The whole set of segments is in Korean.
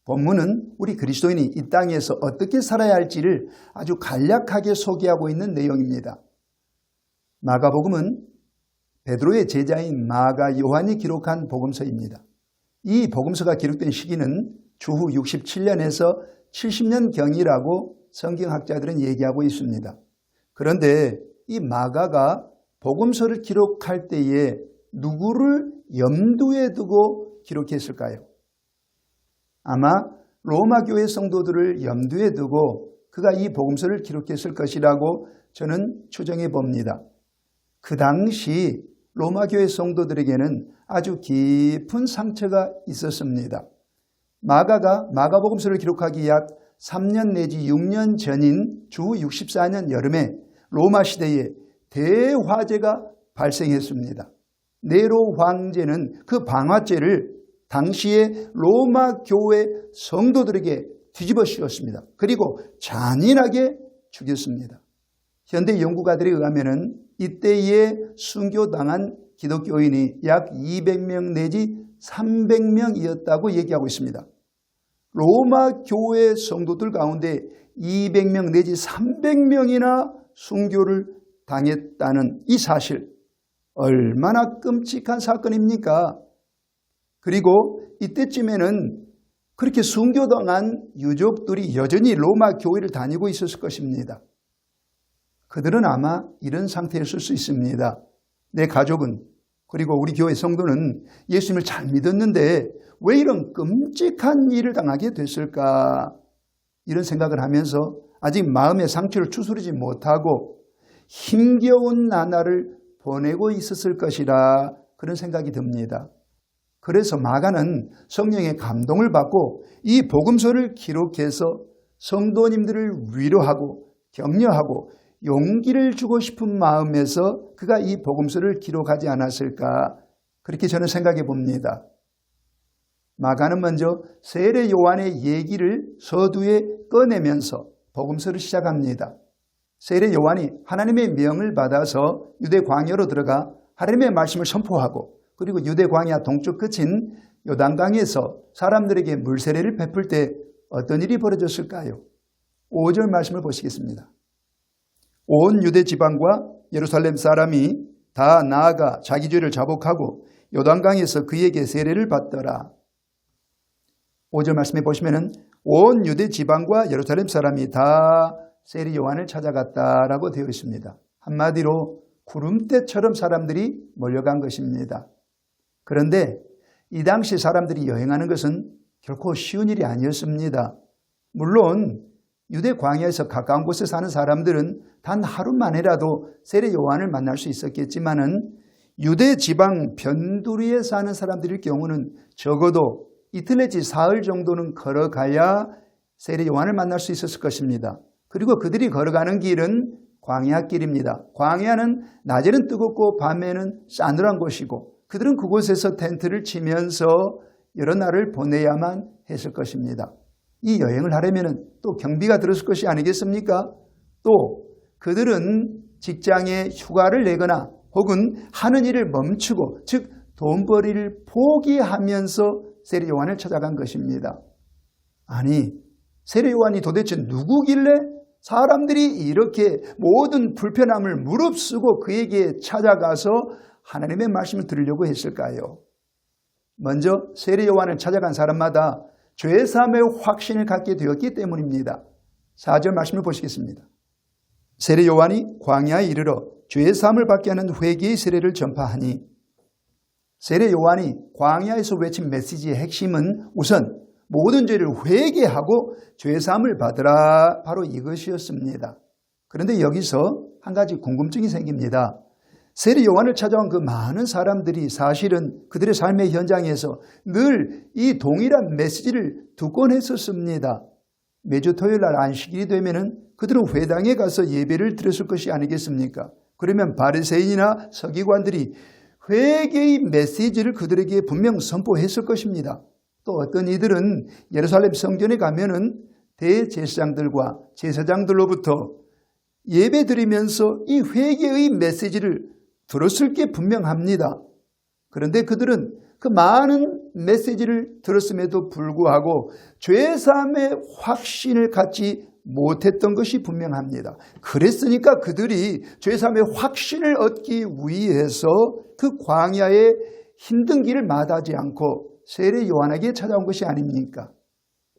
본문은 우리 그리스도인이 이 땅에서 어떻게 살아야 할지를 아주 간략하게 소개하고 있는 내용입니다. 마가복음은 베드로의 제자인 마가 요한이 기록한 복음서입니다. 이 복음서가 기록된 시기는 주후 67년에서 70년경이라고 성경학자들은 얘기하고 있습니다. 그런데 이 마가가 복음서를 기록할 때에 누구를 염두에 두고 기록했을까요? 아마 로마 교회 성도들을 염두에 두고 그가 이 복음서를 기록했을 것이라고 저는 추정해 봅니다. 그 당시 로마 교회 성도들에게는 아주 깊은 상처가 있었습니다. 마가가 마가복음서를 기록하기 약 3년 내지 6년 전인 주 64년 여름에 로마 시대에 대화재가 발생했습니다. 네로 황제는 그 방화죄를 당시의 로마 교회 성도들에게 뒤집어 씌웠습니다. 그리고 잔인하게 죽였습니다. 현대 연구가들에 의하면 이때에 순교당한 기독교인이 약 200명 내지 300명이었다고 얘기하고 있습니다. 로마 교회 성도들 가운데 200명 내지 300명이나 순교를 당했다는 이 사실, 얼마나 끔찍한 사건입니까? 그리고 이때쯤에는 그렇게 순교당한 유족들이 여전히 로마 교회를 다니고 있었을 것입니다. 그들은 아마 이런 상태였을 수 있습니다. 내 가족은, 그리고 우리 교회 성도는 예수님을 잘 믿었는데 왜 이런 끔찍한 일을 당하게 됐을까? 이런 생각을 하면서 아직 마음의 상처를 추스르지 못하고 힘겨운 나날을 보내고 있었을 것이라 그런 생각이 듭니다. 그래서 마가는 성령의 감동을 받고 이 복음서를 기록해서 성도님들을 위로하고 격려하고 용기를 주고 싶은 마음에서 그가 이 복음서를 기록하지 않았을까, 그렇게 저는 생각해 봅니다. 마가는 먼저 세례 요한의 얘기를 서두에 꺼내면서 복음서를 시작합니다. 세례 요한이 하나님의 명을 받아서 유대 광야로 들어가 하나님의 말씀을 선포하고, 그리고 유대 광야 동쪽 끝인 요단강에서 사람들에게 물세례를 베풀 때 어떤 일이 벌어졌을까요? 5절 말씀을 보시겠습니다. 온 유대 지방과 예루살렘 사람이 다 나아가 자기 죄를 자복하고 요단강에서 그에게 세례를 받더라. 5절 말씀에 보시면은 온 유대 지방과 예루살렘 사람이 다 세례 요한을 찾아갔다라고 되어 있습니다. 한마디로 구름대처럼 사람들이 몰려간 것입니다. 그런데 이 당시 사람들이 여행하는 것은 결코 쉬운 일이 아니었습니다. 물론 유대 광야에서 가까운 곳에 사는 사람들은 단 하루만이라도 세례 요한을 만날 수 있었겠지만은 유대 지방 변두리에 사는 사람들일 경우는 적어도 이틀 내지 사흘 정도는 걸어가야 세례 요한을 만날 수 있었을 것입니다. 그리고 그들이 걸어가는 길은 광야길입니다. 광야는 낮에는 뜨겁고 밤에는 싸늘한 곳이고 그들은 그곳에서 텐트를 치면서 여러 날을 보내야만 했을 것입니다. 이 여행을 하려면 또 경비가 들었을 것이 아니겠습니까? 또 그들은 직장에 휴가를 내거나 혹은 하는 일을 멈추고, 즉 돈벌이를 포기하면서 세례 요한을 찾아간 것입니다. 아니, 세례 요한이 도대체 누구길래 사람들이 이렇게 모든 불편함을 무릅쓰고 그에게 찾아가서 하나님의 말씀을 들으려고 했을까요? 먼저 세례 요한을 찾아간 사람마다 죄사함의 확신을 갖게 되었기 때문입니다. 4절 말씀을 보시겠습니다. 세례 요한이 광야에 이르러 죄사함을 받게 하는 회개의 세례를 전파하니, 세례 요한이 광야에서 외친 메시지의 핵심은 우선 모든 죄를 회개하고 죄사함을 받으라, 바로 이것이었습니다. 그런데 여기서 한 가지 궁금증이 생깁니다. 세례 요한을 찾아온 그 많은 사람들이 사실은 그들의 삶의 현장에서 늘 이 동일한 메시지를 듣곤 했었습니다. 매주 토요일 날 안식일이 되면은 그들은 회당에 가서 예배를 드렸을 것이 아니겠습니까? 그러면 바리새인이나 서기관들이 회개의 메시지를 그들에게 분명 선포했을 것입니다. 또 어떤 이들은 예루살렘 성전에 가면은 대제사장들과 제사장들로부터 예배 드리면서 이 회개의 메시지를 들었을 게 분명합니다. 그런데 그들은 그 많은 메시지를 들었음에도 불구하고 죄사함의 확신을 갖지 못했던 것이 분명합니다. 그랬으니까 그들이 죄사함의 확신을 얻기 위해서 그 광야의 힘든 길을 마다하지 않고 세례 요한에게 찾아온 것이 아닙니까?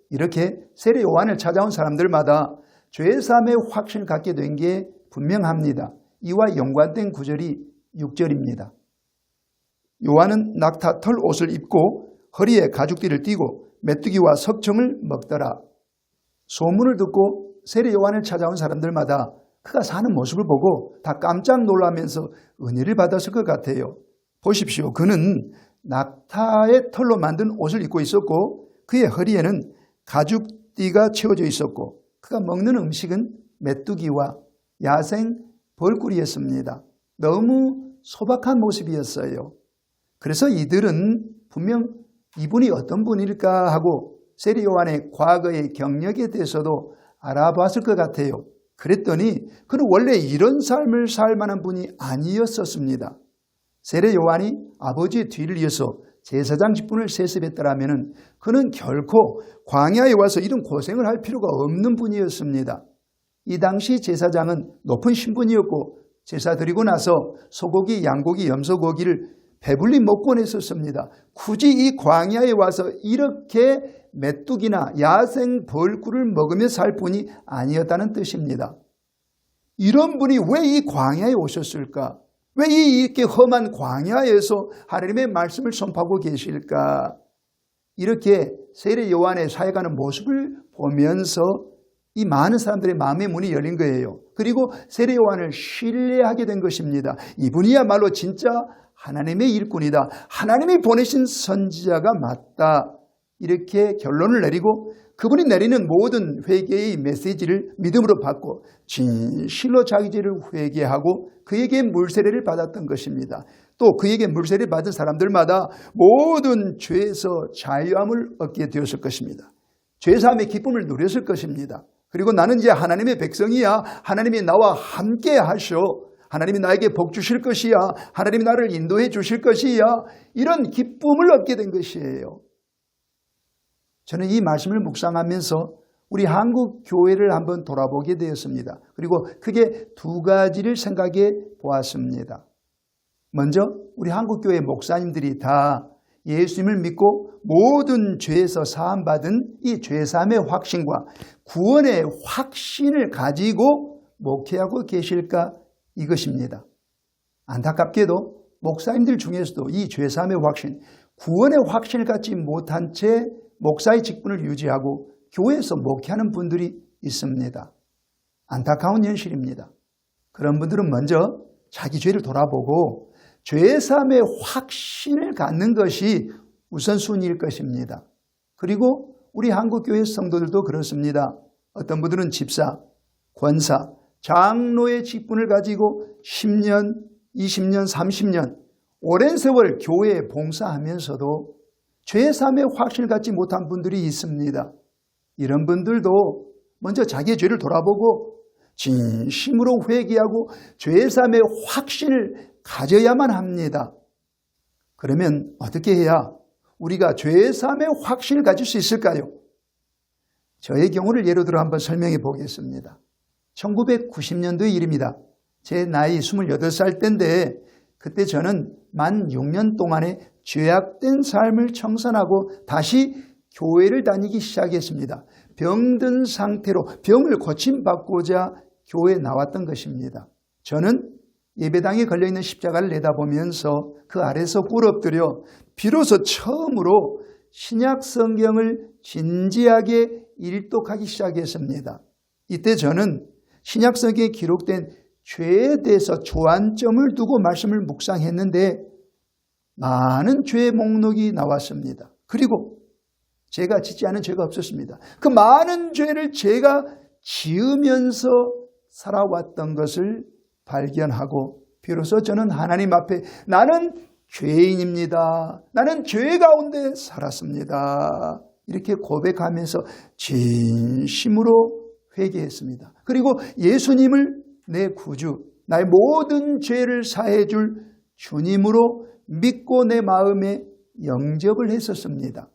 이렇게 세례 요한을 찾아온 사람들마다 죄사함의 확신을 갖게 된 게 분명합니다. 이와 연관된 구절이 6절입니다. 요한은 낙타 털 옷을 입고 허리에 가죽띠를 띠고 메뚜기와 석청을 먹더라. 소문을 듣고 세례 요한을 찾아온 사람들마다 그가 사는 모습을 보고 다 깜짝 놀라면서 은혜를 받았을 것 같아요. 보십시오. 그는 낙타의 털로 만든 옷을 입고 있었고 그의 허리에는 가죽띠가 채워져 있었고 그가 먹는 음식은 메뚜기와 야생 벌꿀이었습니다. 너무 소박한 모습이었어요. 그래서 이들은 분명 이분이 어떤 분일까 하고 세례 요한의 과거의 경력에 대해서도 알아봤을 것 같아요. 그랬더니 그는 원래 이런 삶을 살 만한 분이 아니었었습니다. 세례 요한이 아버지의 뒤를 이어서 제사장 직분을 세습했더라면 그는 결코 광야에 와서 이런 고생을 할 필요가 없는 분이었습니다. 이 당시 제사장은 높은 신분이었고 제사 드리고 나서 소고기, 양고기, 염소고기를 배불리 먹곤 했었습니다. 굳이 이 광야에 와서 이렇게 메뚜기나 야생 벌꿀을 먹으며 살 분이 아니었다는 뜻입니다. 이런 분이 왜 이 광야에 오셨을까? 왜 이렇게 험한 광야에서 하나님의 말씀을 선포하고 계실까? 이렇게 세례 요한의 사역하는 모습을 보면서 이 많은 사람들의 마음의 문이 열린 거예요. 그리고 세례 요한을 신뢰하게 된 것입니다. 이분이야말로 진짜 하나님의 일꾼이다. 하나님이 보내신 선지자가 맞다. 이렇게 결론을 내리고 그분이 내리는 모든 회개의 메시지를 믿음으로 받고 진실로 자기 죄를 회개하고 그에게 물세례를 받았던 것입니다. 또 그에게 물세례를 받은 사람들마다 모든 죄에서 자유함을 얻게 되었을 것입니다. 죄사함의 기쁨을 누렸을 것입니다. 그리고 나는 이제 하나님의 백성이야. 하나님이 나와 함께 하셔. 하나님이 나에게 복 주실 것이야. 하나님이 나를 인도해 주실 것이야. 이런 기쁨을 얻게 된 것이에요. 저는 이 말씀을 묵상하면서 우리 한국 교회를 한번 돌아보게 되었습니다. 그리고 크게 두 가지를 생각해 보았습니다. 먼저 우리 한국 교회 목사님들이 다 예수님을 믿고 모든 죄에서 사함받은 이 죄사함의 확신과 구원의 확신을 가지고 목회하고 계실까? 이것입니다. 안타깝게도 목사님들 중에서도 이 죄사함의 확신, 구원의 확신을 갖지 못한 채 목사의 직분을 유지하고 교회에서 목회하는 분들이 있습니다. 안타까운 현실입니다. 그런 분들은 먼저 자기 죄를 돌아보고 죄사함의 확신을 갖는 것이 우선순위일 것입니다. 그리고 우리 한국교회 성도들도 그렇습니다. 어떤 분들은 집사, 권사, 장로의 직분을 가지고 10년, 20년, 30년 오랜 세월 교회에 봉사하면서도 죄사함의 확신을 갖지 못한 분들이 있습니다. 이런 분들도 먼저 자기의 죄를 돌아보고 진심으로 회개하고 죄사함의 확신을 가져야만 합니다. 그러면 어떻게 해야 우리가 죄사함의 확신을 가질 수 있을까요? 저의 경우를 예로 들어 한번 설명해 보겠습니다. 1990년도의 일입니다. 제 나이 28살 때인데 그때 저는 만 6년 동안의 죄악된 삶을 청산하고 다시 교회를 다니기 시작했습니다. 병든 상태로 병을 고침받고자 교회에 나왔던 것입니다. 저는 예배당에 걸려있는 십자가를 내다보면서 그 아래서 꿇어엎드려 비로소 처음으로 신약 성경을 진지하게 일독하기 시작했습니다. 이때 저는 신약 성경에 기록된 죄에 대해서 조안점을 두고 말씀을 묵상했는데 많은 죄의 목록이 나왔습니다. 그리고 제가 짓지 않은 죄가 없었습니다. 그 많은 죄를 제가 지으면서 살아왔던 것을 발견하고 비로소 저는 하나님 앞에 나는 죄인입니다. 나는 죄 가운데 살았습니다. 이렇게 고백하면서 진심으로 회개했습니다. 그리고 예수님을 내 구주, 나의 모든 죄를 사해 줄 주님으로 믿고 내 마음에 영접을 했었습니다.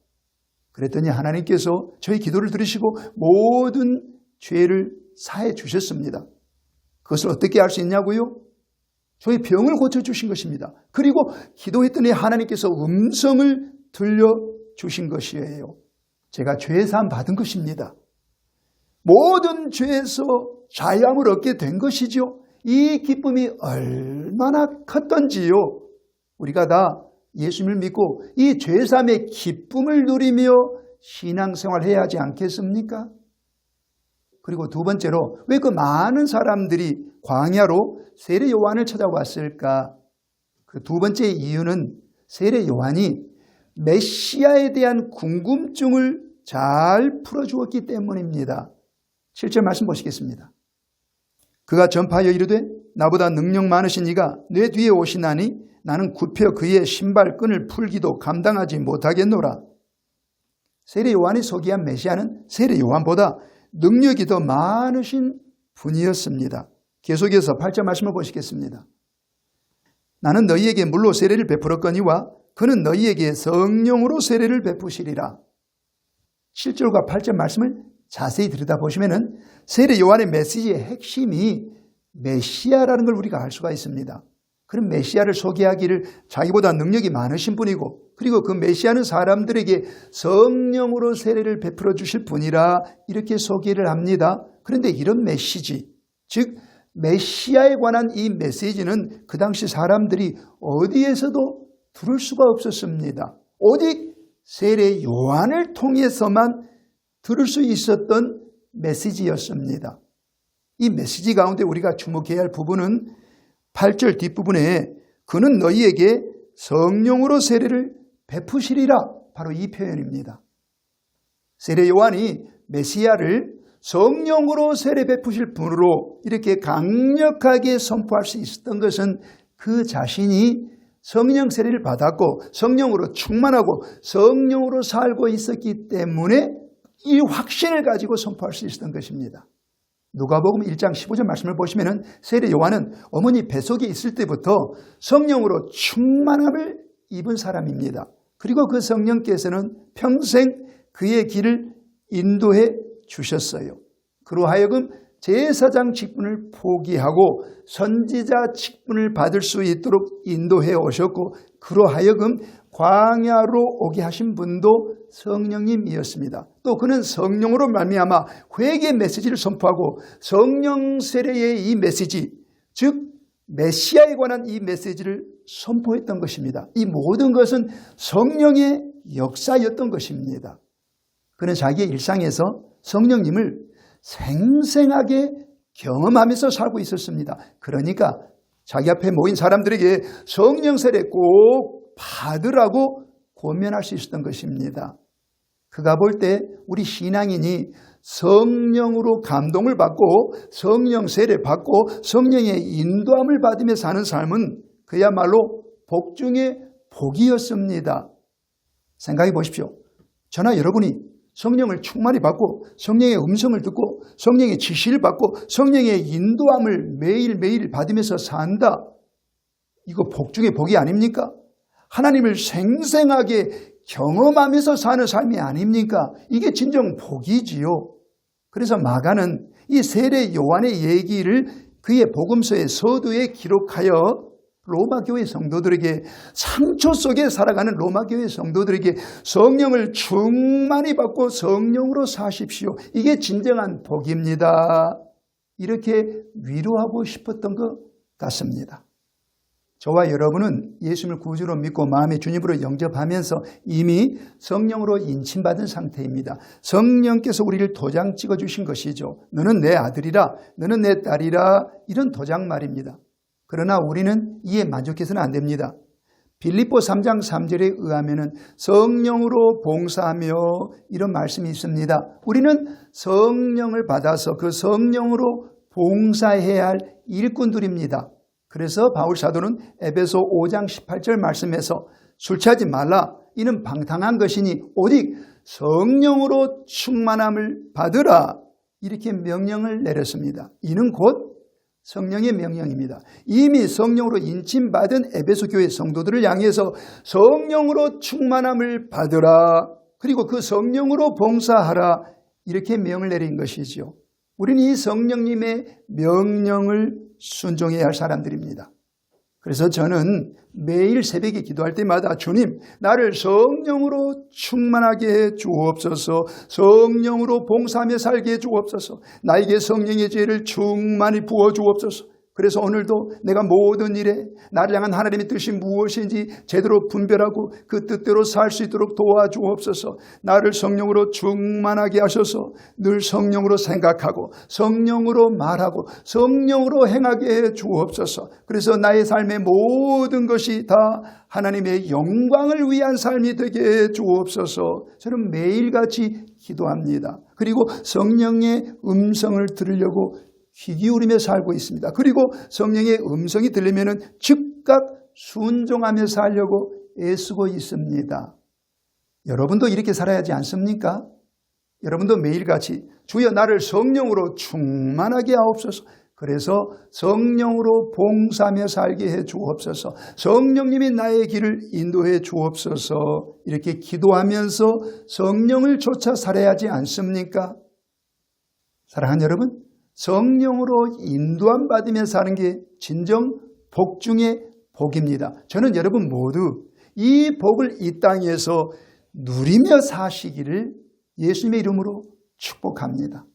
그랬더니 하나님께서 저희 기도를 들으시고 모든 죄를 사해 주셨습니다. 그것을 어떻게 알 수 있냐고요? 저희 병을 고쳐주신 것입니다. 그리고 기도했더니 하나님께서 음성을 들려주신 것이에요. 제가 죄사함 받은 것입니다. 모든 죄에서 자유함을 얻게 된 것이죠. 이 기쁨이 얼마나 컸던지요. 우리가 다 예수님을 믿고 이 죄사함의 기쁨을 누리며 신앙생활을 해야 하지 않겠습니까? 그리고 두 번째로 왜 그 많은 사람들이 광야로 세례 요한을 찾아왔을까? 그 두 번째 이유는 세례 요한이 메시아에 대한 궁금증을 잘 풀어주었기 때문입니다. 7절 말씀 보시겠습니다. 그가 전파하여 이르되 나보다 능력 많으신 이가 내 뒤에 오시나니 나는 굽혀 그의 신발끈을 풀기도 감당하지 못하겠노라. 세례 요한이 소개한 메시아는 세례 요한보다 능력이 더 많으신 분이었습니다. 계속해서 8절 말씀을 보시겠습니다. 나는 너희에게 물로 세례를 베풀었거니와 그는 너희에게 성령으로 세례를 베푸시리라. 7절과 8절 말씀을 자세히 들여다보시면 세례 요한의 메시지의 핵심이 메시아라는 걸 우리가 알 수가 있습니다. 그런 메시아를 소개하기를 자기보다 능력이 많으신 분이고 그리고 그 메시아는 사람들에게 성령으로 세례를 베풀어 주실 분이라 이렇게 소개를 합니다. 그런데 이런 메시지, 즉 메시아에 관한 이 메시지는 그 당시 사람들이 어디에서도 들을 수가 없었습니다. 오직 세례 요한을 통해서만 들을 수 있었던 메시지였습니다. 이 메시지 가운데 우리가 주목해야 할 부분은 8절 뒷부분에 그는 너희에게 성령으로 세례를 베푸시리라, 바로 이 표현입니다. 세례 요한이 메시아를 성령으로 세례 베푸실 분으로 이렇게 강력하게 선포할 수 있었던 것은 그 자신이 성령 세례를 받았고 성령으로 충만하고 성령으로 살고 있었기 때문에 이 확신을 가지고 선포할 수 있었던 것입니다. 누가복음 1장 15절 말씀을 보시면 세례 요한은 어머니 뱃속에 있을 때부터 성령으로 충만함을 입은 사람입니다. 그리고 그 성령께서는 평생 그의 길을 인도해 주셨어요. 그로 하여금 제사장 직분을 포기하고 선지자 직분을 받을 수 있도록 인도해 오셨고 그로 하여금 광야로 오게 하신 분도 성령님이었습니다. 또 그는 성령으로 말미암아 회개 메시지를 선포하고 성령 세례의 이 메시지, 즉 메시아에 관한 이 메시지를 선포했던 것입니다. 이 모든 것은 성령의 역사였던 것입니다. 그는 자기의 일상에서 성령님을 생생하게 경험하면서 살고 있었습니다. 그러니까 자기 앞에 모인 사람들에게 성령 세례 꼭 받으라고 권면할 수 있었던 것입니다. 그가 볼 때 우리 신앙인이 성령으로 감동을 받고 성령 세례 받고 성령의 인도함을 받으며 사는 삶은 그야말로 복 중에 복이었습니다. 생각해 보십시오. 저나 여러분이 성령을 충만히 받고 성령의 음성을 듣고 성령의 지시를 받고 성령의 인도함을 매일매일 받으면서 산다. 이거 복 중에 복이 아닙니까? 하나님을 생생하게 경험하면서 사는 삶이 아닙니까? 이게 진정 복이지요. 그래서 마가는 이 세례 요한의 얘기를 그의 복음서의 서두에 기록하여 로마 교회 성도들에게, 상처 속에 살아가는 로마 교회 성도들에게 성령을 충만히 받고 성령으로 사십시오. 이게 진정한 복입니다. 이렇게 위로하고 싶었던 것 같습니다. 저와 여러분은 예수님을 구주로 믿고 마음의 주님으로 영접하면서 이미 성령으로 인침받은 상태입니다. 성령께서 우리를 도장 찍어주신 것이죠. 너는 내 아들이라, 너는 내 딸이라, 이런 도장 말입니다. 그러나 우리는 이에 만족해서는 안 됩니다. 빌립보 3장 3절에 의하면 성령으로 봉사하며 이런 말씀이 있습니다. 우리는 성령을 받아서 그 성령으로 봉사해야 할 일꾼들입니다. 그래서 바울 사도는 에베소 5장 18절 말씀에서 술 취하지 말라, 이는 방탕한 것이니 오직 성령으로 충만함을 받으라, 이렇게 명령을 내렸습니다. 이는 곧 성령의 명령입니다. 이미 성령으로 인침받은 에베소 교회 성도들을 향해서 성령으로 충만함을 받으라. 그리고 그 성령으로 봉사하라. 이렇게 명을 내린 것이죠. 우리는 이 성령님의 명령을 순종해야 할 사람들입니다. 그래서 저는 매일 새벽에 기도할 때마다 주님, 나를 성령으로 충만하게 해 주옵소서, 성령으로 봉사하며 살게 해 주옵소서, 나에게 성령의 죄를 충만히 부어 주옵소서. 그래서 오늘도 내가 모든 일에 나를 향한 하나님의 뜻이 무엇인지 제대로 분별하고 그 뜻대로 살 수 있도록 도와주옵소서. 나를 성령으로 충만하게 하셔서 늘 성령으로 생각하고 성령으로 말하고 성령으로 행하게 해 주옵소서. 그래서 나의 삶의 모든 것이 다 하나님의 영광을 위한 삶이 되게 해 주옵소서. 저는 매일같이 기도합니다. 그리고 성령의 음성을 들으려고 귀 기울이며 살고 있습니다. 그리고 성령의 음성이 들리면 즉각 순종하며 살려고 애쓰고 있습니다. 여러분도 이렇게 살아야 하지 않습니까? 여러분도 매일같이 주여 나를 성령으로 충만하게 하옵소서. 그래서 성령으로 봉사하며 살게 해 주옵소서. 성령님이 나의 길을 인도해 주옵소서. 이렇게 기도하면서 성령을 쫓아 살아야 하지 않습니까? 사랑하는 여러분, 성령으로 인도함 받으며 사는 게 진정 복 중의 복입니다. 저는 여러분 모두 이 복을 이 땅에서 누리며 사시기를 예수님의 이름으로 축복합니다.